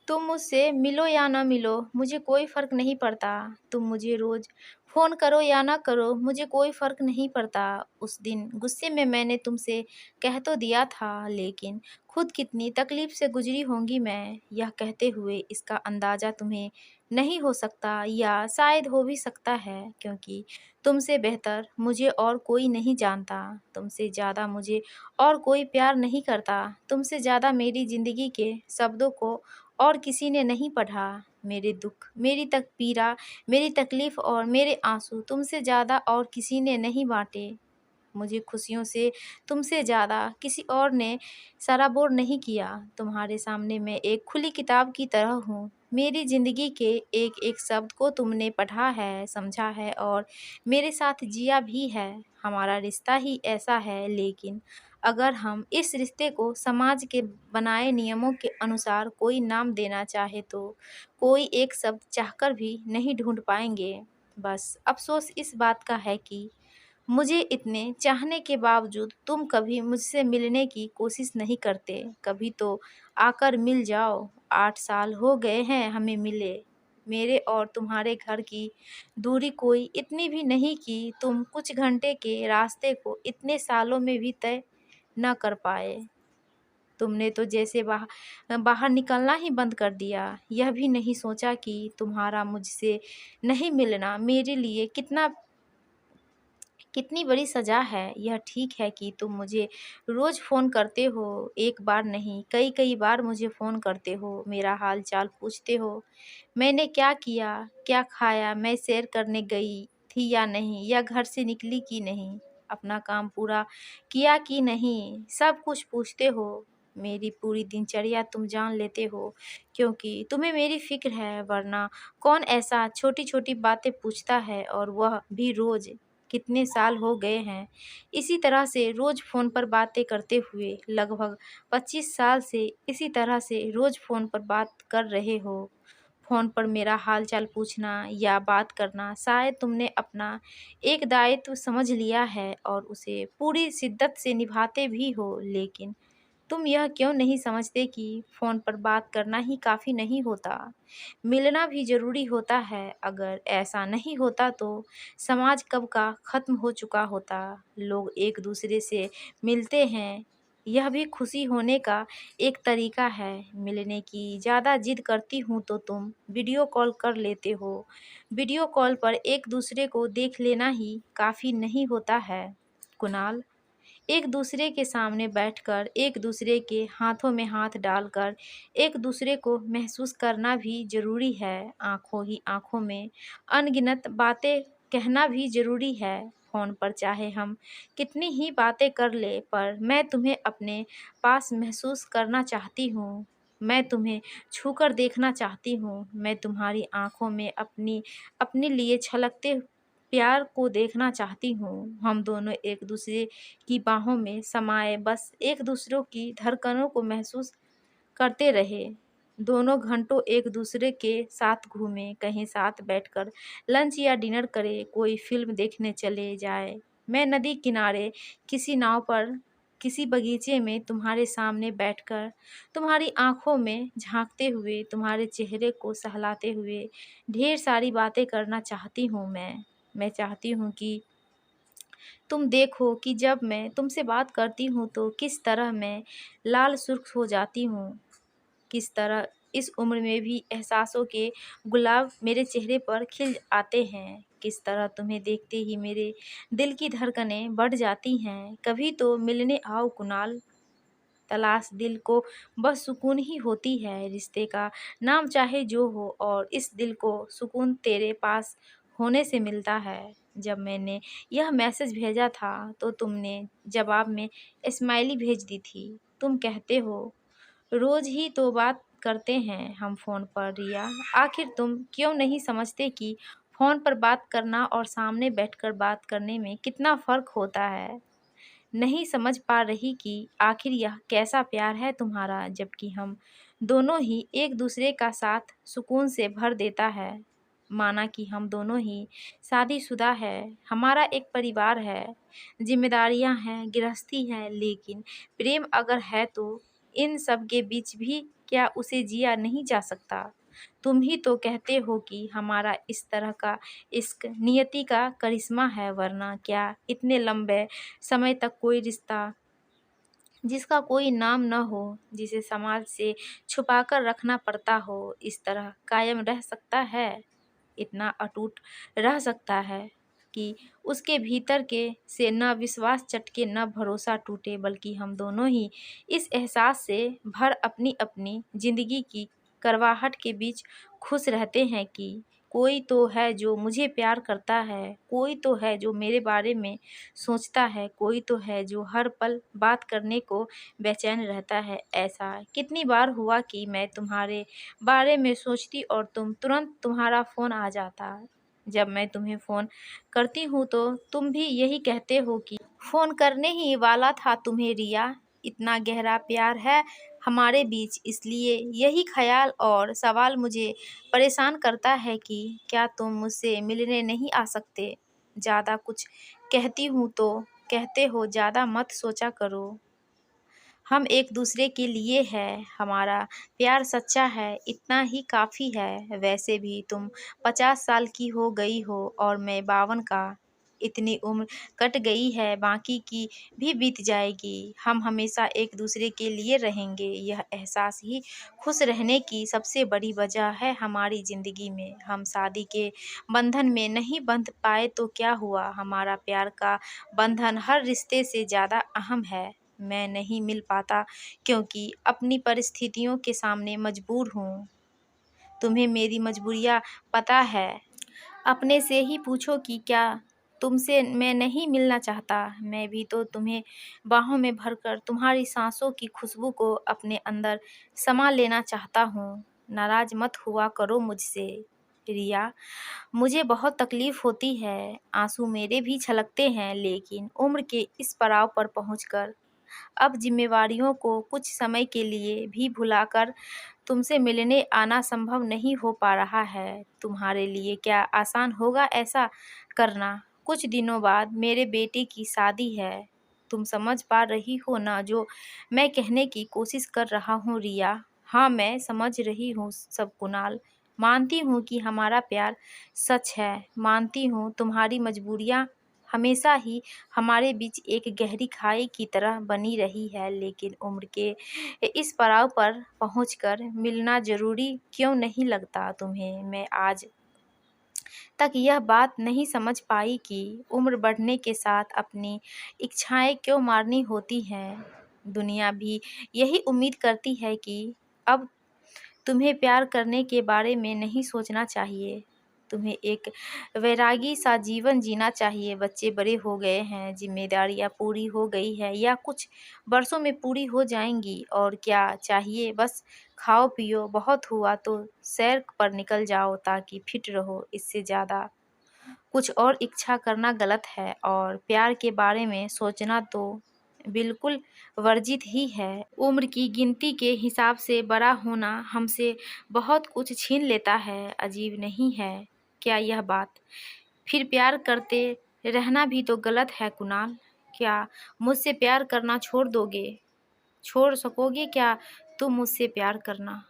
तुम मुझसे मिलो या ना मिलो, मुझे कोई फ़र्क नहीं पड़ता। तुम मुझे रोज़ फ़ोन करो या ना करो, मुझे कोई फ़र्क नहीं पड़ता। उस दिन गुस्से में मैंने तुमसे कह तो दिया था, लेकिन खुद कितनी तकलीफ़ से गुज़री होंगी मैं, यह कहते हुए इसका अंदाज़ा तुम्हें नहीं हो सकता, या शायद हो भी सकता है, क्योंकि तुमसे बेहतर मुझे और कोई नहीं जानता। तुमसे ज़्यादा मुझे और कोई प्यार नहीं करता। तुमसे ज़्यादा मेरी ज़िंदगी के शब्दों को और किसी ने नहीं पढ़ा। मेरे दुख, मेरी तक पीड़ा, मेरी तकलीफ़ और मेरे आँसू तुमसे ज़्यादा और किसी ने नहीं बाँटे। मुझे खुशियों से तुमसे ज़्यादा किसी और ने सराबोर नहीं किया। तुम्हारे सामने मैं एक खुली किताब की तरह हूँ। मेरी ज़िंदगी के एक-एक शब्द को तुमने पढ़ा है, समझा है और मेरे साथ जिया भी है। हमारा रिश्ता ही ऐसा है, लेकिन अगर हम इस रिश्ते को समाज के बनाए नियमों के अनुसार कोई नाम देना चाहे तो कोई एक शब्द चाहकर भी नहीं ढूँढ पाएँगे। बस अफ़सोस इस बात का है कि मुझे इतने चाहने के बावजूद तुम कभी मुझसे मिलने की कोशिश नहीं करते। कभी तो आकर मिल जाओ। 8 साल हो गए हैं हमें मिले। मेरे और तुम्हारे घर की दूरी कोई इतनी भी नहीं कि तुम कुछ घंटे के रास्ते को इतने सालों में भी तय न कर पाए। तुमने तो जैसे बाहर निकलना ही बंद कर दिया। यह भी नहीं सोचा कि तुम्हारा मुझसे नहीं मिलना मेरे लिए कितनी बड़ी सज़ा है। यह ठीक है कि तुम मुझे रोज़ फ़ोन करते हो, एक बार नहीं कई-कई बार मुझे फ़ोन करते हो, मेरा हाल-चाल पूछते हो। मैंने क्या किया, क्या खाया, मैं सैर करने गई थी या नहीं, या घर से निकली कि नहीं, अपना काम पूरा किया कि नहीं, सब कुछ पूछते हो। मेरी पूरी दिनचर्या तुम जान लेते हो, क्योंकि तुम्हें मेरी फ़िक्र है, वरना कौन ऐसा छोटी-छोटी बातें पूछता है, और वह भी रोज़। कितने साल हो गए हैं इसी तरह से रोज़ फ़ोन पर बातें करते हुए, लगभग 25 साल से इसी तरह से रोज़ फ़ोन पर बात कर रहे हो। फ़ोन पर मेरा हाल-चाल पूछना या बात करना शायद तुमने अपना एक दायित्व समझ लिया है और उसे पूरी शिद्दत से निभाते भी हो, लेकिन तुम यह क्यों नहीं समझते कि फ़ोन पर बात करना ही काफ़ी नहीं होता, मिलना भी ज़रूरी होता है। अगर ऐसा नहीं होता तो समाज कब का ख़त्म हो चुका होता। लोग एक दूसरे से मिलते हैं, यह भी खुशी होने का एक तरीका है। मिलने की ज़्यादा ज़िद करती हूँ तो तुम वीडियो कॉल कर लेते हो। वीडियो कॉल पर एक दूसरे को देख लेना ही काफ़ी नहीं होता है। कुणाल, एक दूसरे के सामने बैठकर, एक दूसरे के हाथों में हाथ डालकर, एक दूसरे को महसूस करना भी ज़रूरी है। आँखों ही आँखों में अनगिनत बातें कहना भी ज़रूरी है। फ़ोन पर चाहे हम कितनी ही बातें कर लें, पर मैं तुम्हें अपने पास महसूस करना चाहती हूँ। मैं तुम्हें छूकर देखना चाहती हूँ। मैं तुम्हारी आँखों में अपने लिए छलकते प्यार को देखना चाहती हूँ। हम दोनों एक दूसरे की बाहों में समाये बस एक दूसरों की धड़कनों को महसूस करते रहे। दोनों घंटों एक दूसरे के साथ घूमें, कहीं साथ बैठकर लंच या डिनर करें, कोई फ़िल्म देखने चले जाएँ। मैं नदी किनारे, किसी नाव पर, किसी बगीचे में तुम्हारे सामने बैठकर, तुम्हारी आँखों में झाँकते हुए, तुम्हारे चेहरे को सहलाते हुए ढेर सारी बातें करना चाहती हूँ मैं। मैं चाहती हूँ कि तुम देखो कि जब मैं तुमसे बात करती हूँ तो किस तरह मैं लाल सुर्ख हो जाती हूँ, किस तरह इस उम्र में भी एहसासों के गुलाब मेरे चेहरे पर खिल आते हैं, किस तरह तुम्हें देखते ही मेरे दिल की धड़कनें बढ़ जाती हैं। कभी तो मिलने आओ कुणाल, तलाश दिल को बस सुकून ही होती है। रिश्ते का नाम चाहे जो हो, और इस दिल को सुकून तेरे पास होने से मिलता है। जब मैंने यह मैसेज भेजा था तो तुमने जवाब में स्माइली भेज दी थी। तुम कहते हो रोज़ ही तो बात करते हैं हम फ़ोन पर रिया। आखिर तुम क्यों नहीं समझते कि फ़ोन पर बात करना और सामने बैठकर बात करने में कितना फ़र्क होता है। नहीं समझ पा रही कि आखिर यह कैसा प्यार है तुम्हारा, जबकि हम दोनों ही एक दूसरे का साथ सुकून से भर देता है। माना कि हम दोनों ही शादीशुदा है, हमारा एक परिवार है, जिम्मेदारियां हैं, गृहस्थी है, लेकिन प्रेम अगर है तो इन सब के बीच भी क्या उसे जिया नहीं जा सकता? तुम ही तो कहते हो कि हमारा इस तरह का इश्क नियति का करिश्मा है, वरना क्या इतने लंबे समय तक कोई रिश्ता जिसका कोई नाम न हो, जिसे समाज से छुपाकर रखना पड़ता हो, इस तरह कायम रह सकता है? इतना अटूट रह सकता है कि उसके भीतर के से न विश्वास चटके न भरोसा टूटे, बल्कि हम दोनों ही इस एहसास से भर अपनी अपनी जिंदगी की करवाहट के बीच खुश रहते हैं कि कोई तो है जो मुझे प्यार करता है, कोई तो है जो मेरे बारे में सोचता है, कोई तो है जो हर पल बात करने को बेचैन रहता है। ऐसा कितनी बार हुआ कि मैं तुम्हारे बारे में सोचती और तुरंत तुम्हारा फ़ोन आ जाता। जब मैं तुम्हें फ़ोन करती हूँ तो तुम भी यही कहते हो कि फ़ोन करने ही वाला था तुम्हें रिया। इतना गहरा प्यार है हमारे बीच, इसलिए यही ख़्याल और सवाल मुझे परेशान करता है कि क्या तुम मुझसे मिलने नहीं आ सकते? ज़्यादा कुछ कहती हूँ तो कहते हो ज़्यादा मत सोचा करो। हम एक दूसरे के लिए हैं, हमारा प्यार सच्चा है, इतना ही काफ़ी है। वैसे भी तुम 50 साल की हो गई हो और मैं 52 का। इतनी उम्र कट गई है, बाकी की भी बीत जाएगी। हम हमेशा एक दूसरे के लिए रहेंगे, यह एहसास ही खुश रहने की सबसे बड़ी वजह है हमारी ज़िंदगी में। हम शादी के बंधन में नहीं बंध पाए तो क्या हुआ, हमारा प्यार का बंधन हर रिश्ते से ज़्यादा अहम है। मैं नहीं मिल पाता क्योंकि अपनी परिस्थितियों के सामने मजबूर हूँ। तुम्हें मेरी मजबूरियाँ पता है। अपने से ही पूछो कि क्या तुमसे मैं नहीं मिलना चाहता। मैं भी तो तुम्हें बाहों में भरकर तुम्हारी सांसों की खुशबू को अपने अंदर समा लेना चाहता हूँ। नाराज मत हुआ करो मुझसे रिया, मुझे बहुत तकलीफ होती है, आंसू मेरे भी छलकते हैं, लेकिन उम्र के इस पड़ाव पर पहुंचकर अब जिम्मेवारियों को कुछ समय के लिए भी भुलाकर तुमसे मिलने आना संभव नहीं हो पा रहा है। तुम्हारे लिए क्या आसान होगा ऐसा करना? कुछ दिनों बाद मेरे बेटे की शादी है। तुम समझ पा रही हो ना जो मैं कहने की कोशिश कर रहा हूँ रिया? हाँ, मैं समझ रही हूँ सब कुणाल। मानती हूँ कि हमारा प्यार सच है, मानती हूँ तुम्हारी मजबूरियाँ हमेशा ही हमारे बीच एक गहरी खाई की तरह बनी रही है, लेकिन उम्र के इस पड़ाव पर पहुंचकर मिलना ज़रूरी क्यों नहीं लगता तुम्हें? मैं आज तक यह बात नहीं समझ पाई कि उम्र बढ़ने के साथ अपनी इच्छाएं क्यों मारनी होती हैं। दुनिया भी यही उम्मीद करती है कि अब तुम्हें प्यार करने के बारे में नहीं सोचना चाहिए। तुम्हें एक वैरागी सा जीवन जीना चाहिए। बच्चे बड़े हो गए हैं, जिम्मेदारियां पूरी हो गई है या कुछ वर्षों में पूरी हो जाएंगी। और क्या चाहिए, बस खाओ पियो, बहुत हुआ तो सैर पर निकल जाओ ताकि फिट रहो। इससे ज़्यादा कुछ और इच्छा करना गलत है, और प्यार के बारे में सोचना तो बिल्कुल वर्जित ही है। उम्र की गिनती के हिसाब से बड़ा होना हमसे बहुत कुछ छीन लेता है। अजीब नहीं है क्या यह बात? फिर प्यार करते रहना भी तो गलत है कुणाल। क्या मुझसे प्यार करना छोड़ दोगे? छोड़ सकोगे क्या तुम मुझसे प्यार करना?